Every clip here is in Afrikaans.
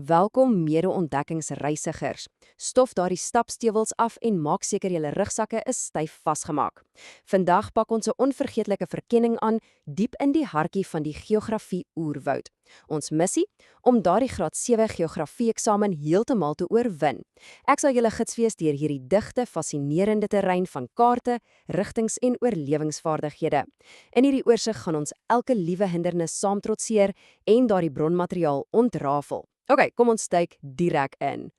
Welkom mede-ontdekkingsreisigers. Stof daardie stapstewels af en maak seker julle rugsakke is styf vasgemaak. Vandag pak ons 'n onvergeetlike verkenning aan diep in die hartjie van die geografie oerwoud. Ons missie om daardie graad 7 geografie-eksamen heeltemal te oorwin. Ek sal julle gids wees deur hierdie digte, fascinerende terrein van kaarte, rigtings en oorlewingsvaardighede. In hierdie oorsig gaan ons elke liewe hindernis saam trotseer en daardie bronmateriaal ontrafel. OK, kom ons duik direk in.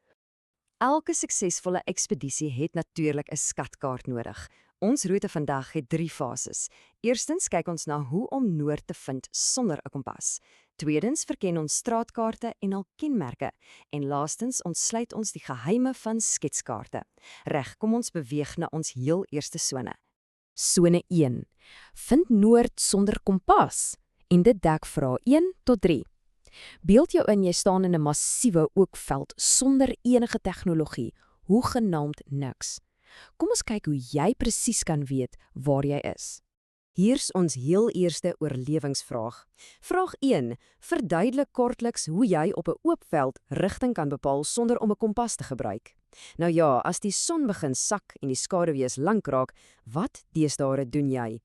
Elke suksesvolle ekspedisie het natuurlik 'n skatkaart nodig. Ons roete vandag het 3 fases. Eerstens kyk ons na hoe om noord te vind sonder 'n kompas. Tweedens verken ons straatkaarte en hul kenmerke. En laastens ontsluit ons die geheime van sketskaarte. Reg, kom ons beweeg na ons heel eerste sone. Sone 1. Vind noord sonder kompas. En dit dek vrae 1 tot 3. Beeld jou in, jy staan in 'n massiewe oopveld sonder enige tegnologie, hoegenaamd niks. Kom ons kyk hoe jy presies kan weet waar jy is. Hier's ons heel eerste oorlewingsvraag. Vraag 1. Verduidelik kortliks hoe jy op 'n oop veld rigting kan bepaal sonder om 'n kompas te gebruik. Nou ja, as die son begin sak en die skaduwee lank raak, wat deesdae doen jy?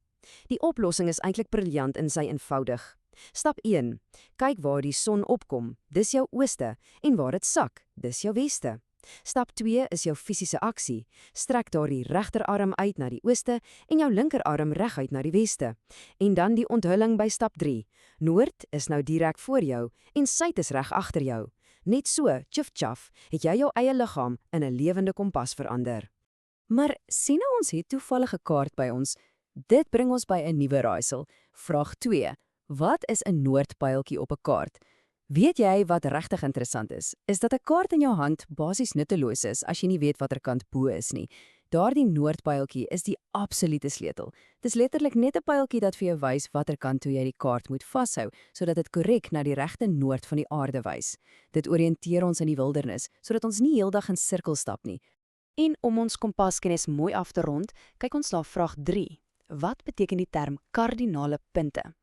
Die oplossing is eintlik briljant in sy eenvoudig. Stap 1. Kyk waar die son opkom, dis jou ooste, en waar dit sak, dis jou weste. Stap 2 is jou fisiese aksie. Strek daardie regterarm uit na die ooste en jou linkerarm reguit na die weste. En dan die onthulling by stap 3. Noord is nou direk voor jou en suid is reg agter jou. Net so, tjuf, het jy jou eie liggaam in 'n lewende kompas verander. Maar sien nou ons het toevallige kaart by ons. Dit bring ons by 'n nuwe raaisel. Vraag 2. Wat is 'n noordpyltjie op 'n kaart? Weet jy wat regtig interessant is? Is dat 'n kaart in jou hand basies nutteloos is as jy nie weet watter kant bo is nie. Daardie noordpyltjie is die absolute sleutel. Dis letterlik net 'n pyltjie dat vir jou wys watter kant toe jy die kaart moet vashou, sodat dit korrek na die regte noord van die aarde wys. Dit oriënteer ons in die wildernis, sodat ons nie heeldag in sirkels stap nie. En om ons kompaskennis mooi af te rond, kyk ons na vraag 3. Wat beteken die term kardinale punte?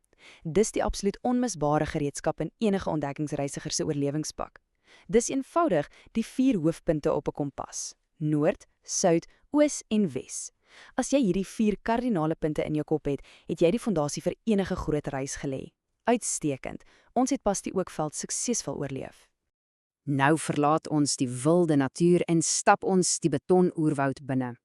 Dis die absoluut onmisbare gereedskap in enige ontdekkingsreisiger se oorlewingspak. Dis eenvoudig die 4 hoofpunte op 'n kompas: noord, suid, oos en wes. As jy hierdie 4 kardinale punte in jou kop het, het jy die fondasie vir enige groot reis gelê. Uitstekend. Ons het pas die ookveld suksesvol oorleef. Nou verlaat ons die wilde natuur en stap ons die betonoerwoud binne.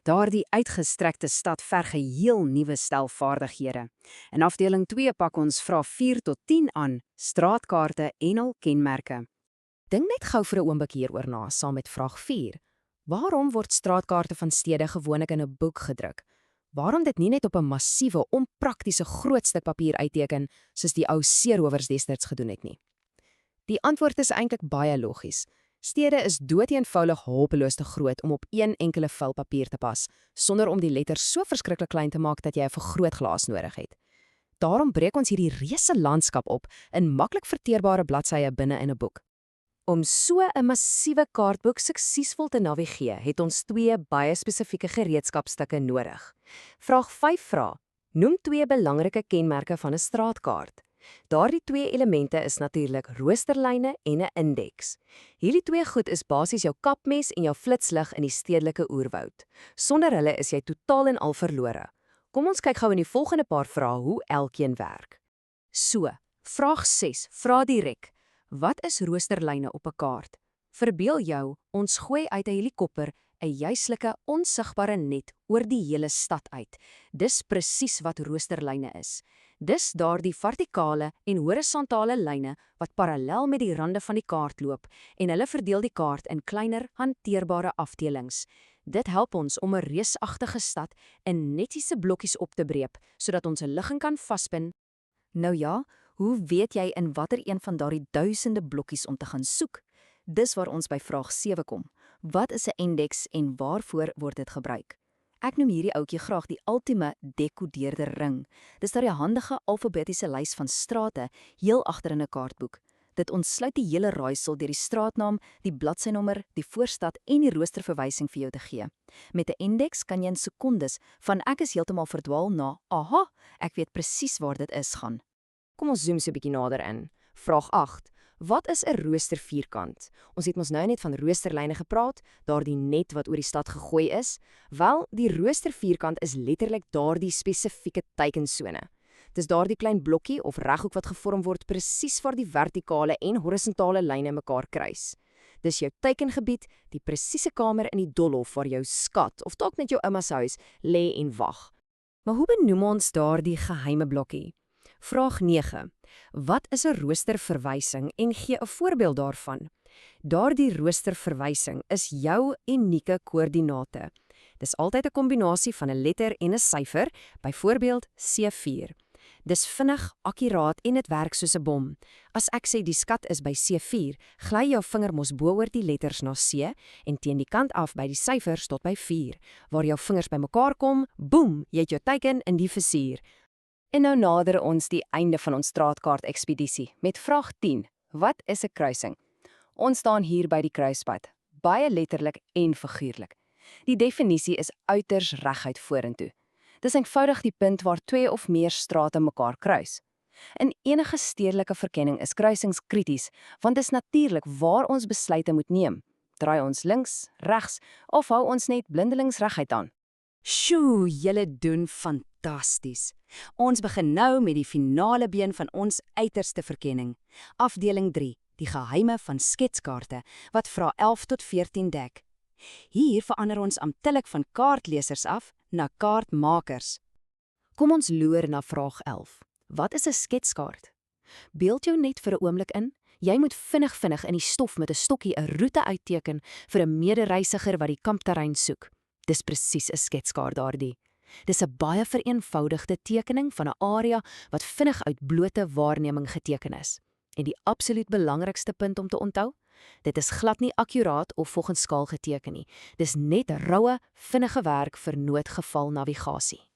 Daardie uitgestrekte stad verg 'n heel nuwe stel vaardighede. In afdeling 2 pak ons vrae 4 tot 10 aan, straatkaarte en hul kenmerke. Dink net gou vir 'n oomblik hieroor na, saam met vraag 4. Waarom word straatkaarte van stede gewoonlik in 'n boek gedruk? Waarom dit nie net op 'n massiewe, onpraktiese groot stuk papier uitteken, soos die ou seerowers destyds gedoen het nie? Die antwoord is eintlik baie logies. Stede is doeteenvoudig hopeloos te groot om op een enkele vel papier te pas, sonder om die letters so verskriklik klein te maak dat jy 'n vergrootglas nodig het. Daarom breek ons hierdie reuse landskap op in maklik verteerbare bladsye binne in 'n boek. Om so 'n massiewe kaartboek suksesvol te navigeer, het ons 2 baie spesifieke gereedskapstukke nodig. Vraag 5 vra: noem 2 belangrike kenmerke van 'n straatkaart. Daardie 2 elemente is natuurlik roosterlyne en 'n indeks. Hierdie 2 goed is basies jou kapmes en jou flitslig in die stedelike oerwoud. Sonder hulle is jy totaal en al verlore. Kom ons kyk gou in die volgende paar vrae hoe elkeen werk. So, vraag 6, vra direk: wat is roosterlyne op 'n kaart? Verbeel jou, ons gooi uit 'n helikopter 'n juislike onsigbare net oor die hele stad uit. Dis presies wat roosterlyne is. Dis daardie vertikale en horisontale lyne wat parallel met die rande van die kaart loop en hulle verdeel die kaart in kleiner, hanteerbare afdelings. Dit help ons om 'n reusagtige stad in netjiese blokkies op te breek, sodat ons 'n ligging kan vaspin. Nou ja, hoe weet jy in watter een van daardie duisende blokkies om te gaan soek? Dis waar ons by vraag 7 kom. Wat is 'n indeks en waarvoor word dit gebruik? Ek noem hierdie ouetjie graag die ultieme dekodeerde ring. Dis daardie handige alfabetiese lys van strate heel agter in 'n kaartboek. Dit ontsluit die hele raaisel deur die straatnaam, die bladsynommer, die voorstad en die roosterverwysing vir jou te gee. Met 'n indeks kan jy in sekondes van ek is heeltemal verdwaal na aha, ek weet presies waar dit is gaan. Kom ons zoom so 'n bietjie nader in. Vraag 8. Wat is 'n roostervierkant? Ons het mos nou net van roosterlyne gepraat, daardie net wat oor die stad gegooi is. Wel, die roostervierkant is letterlik daardie spesifieke teikensone. Dis daardie klein blokkie of reghoek wat gevorm word presies waar die vertikale en horisontale lyne mekaar kruis. Dis jou teikengebied, die presiese kamer in die doolhof waar jou skat of dalk net jou ouma se huis lê en wag. Maar hoe benoem ons daardie geheime blokkie? Vraag 9. Wat is 'n roosterverwysing en gee 'n voorbeeld daarvan? Daardie roosterverwysing is jou unieke koördinate. Dis altyd 'n kombinasie van 'n letter en 'n syfer, byvoorbeeld C4. Dis vinnig, akkuraat en dit werk soos 'n bom. As ek sê die skat is by C4, gly jou vinger mos bo-oor die letters na C en teen die kant af by die syfers tot by 4. Waar jou vingers bymekaar kom, boem, jy het jou teiken in die visuur. En nou nader ons die einde van ons straatkaart-ekspedisie met vraag 10. Wat is 'n kruising? Ons staan hier by die kruispunt, baie letterlik en figuurlik. Die definisie is uiters reguit vorentoe. Dis eenvoudig die punt waar twee of meer strate mekaar kruis. In enige stedelike verkenning is kruisings krities, want dis natuurlik waar ons besluite moet neem. Draai ons links, regs of hou ons net blindelings reguit aan? Sjoe, julle doen fantasties. Ons begin nou met die finale been van ons uiterste verkenning. Afdeling 3, die geheime van sketskaarte, wat vrae 11 tot 14 dek. Hier verander ons amptelik van kaartlesers af na kaartmakers. Kom ons loer na vraag 11. Wat is 'n sketskaart? Beeld jou net vir 'n oomblik in. Jy moet vinnig in die stof met 'n stokkie 'n roete uitteken vir 'n medereisiger wat die kampterrein soek. Dis presies 'n sketskaart daardie. Dis 'n baie vereenvoudigde tekening van 'n area wat vinnig uit blote waarneming geteken is. En die absoluut belangrikste punt om te onthou, dit is glad nie akkuraat of volgens skaal geteken nie. Dis net roue, vinnige werk vir noodgeval navigasie.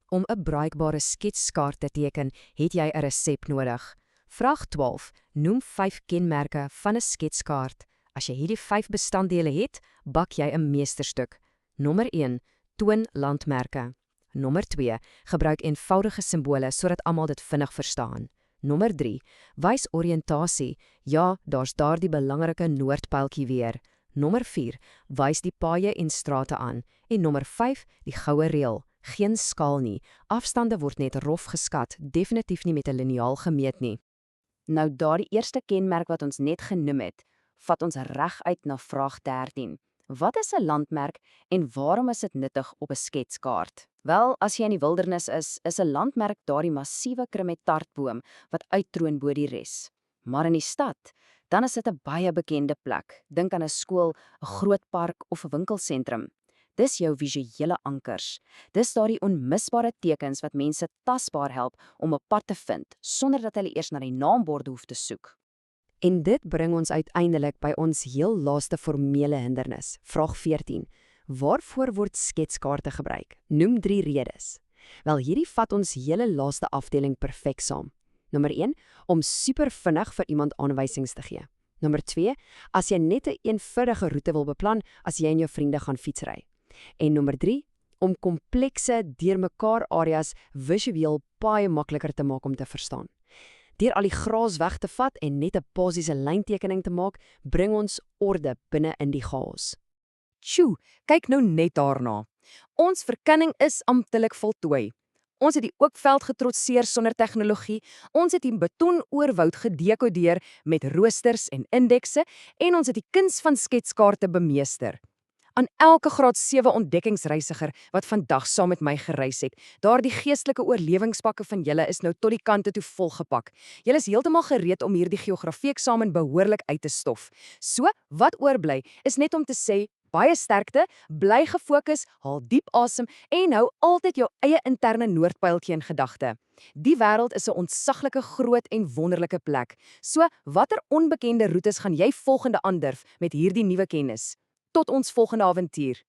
Om 'n bruikbare sketskaart te teken, het jy 'n resep nodig. Vraag 12. Noem 5 kenmerke van 'n sketskaart. As jy hierdie 5 bestanddele het, bak jy 'n meesterstuk. Nommer 1. Toon landmerke. Nommer 2. Gebruik eenvoudige simbole sodat almal dit vinnig verstaan. Nommer 3. Wys oriëntasie. Ja, daar's daardie belangrike noordpyltjie weer. Nommer 4. Wys die paaie en strate aan. En nommer 5. Die goue reël. Geen skaal nie. Afstande word net rof geskat, definitief nie met 'n liniaal gemeet nie. Nou daardie eerste kenmerk wat ons net genoem het, vat ons reguit na vraag 13. Wat is 'n landmerk en waarom is dit nuttig op 'n sketskaart? Wel, as jy in die wildernis is 'n landmerk daardie massiewe krummetartboom wat uittroon bo die res. Maar in die stad, dan is dit 'n baie bekende plek. Dink aan 'n skool, 'n groot park of 'n winkelsentrum. Dis jou visuele ankers. Dis daardie onmisbare tekens wat mense tasbaar help om 'n pad te vind, sonder dat hulle eers na die naamborde hoef te soek. En dit bring ons uiteindelik by ons heel laaste formele hindernis, vraag 14. Waarvoor word sketskaarte gebruik? Noem 3 redes. Wel, hierdie vat ons hele laaste afdeling perfek saam. Nommer 1, om super vinnig vir iemand aanwysings te gee. Nommer 2, as jy net 'n eenvoudige roete wil beplan as jy en jou vriende gaan fietsry. En nommer 3, om komplekse, deurmekaar areas visueel baie makliker te maak om te verstaan. Deur al die gras weg te vat en net 'n basiese lyntekening te maak, bring ons orde binne in die chaos. Tjoe, kyk nou net daarna. Ons verkenning is amptelik voltooi. Ons het die oopveld getrotseer sonder tegnologie, ons het die betonoorwoud gedekodeer met roosters en indekse, en ons het die kuns van sketskaarte bemeester. Aan elke graad 7 ontdekkingsreisiger wat vandag saam met my gereis het, daardie geestelike oorlewingspakke van julle is nou tot die kante toe volgepak. Julle is heeltemal gereed om hierdie geografie-eksamen behoorlik uit te stof. So, wat oorbly, is net om te sê, baie sterkte, bly gefokus, haal diep asem en hou altyd jou eie interne noordpyltjie in gedagte. Die wêreld is 'n ontsaglike groot en wonderlike plek. So, watter onbekende roetes gaan jy volgende aandurf met hierdie nuwe kennis? Tot ons volgende avontuur.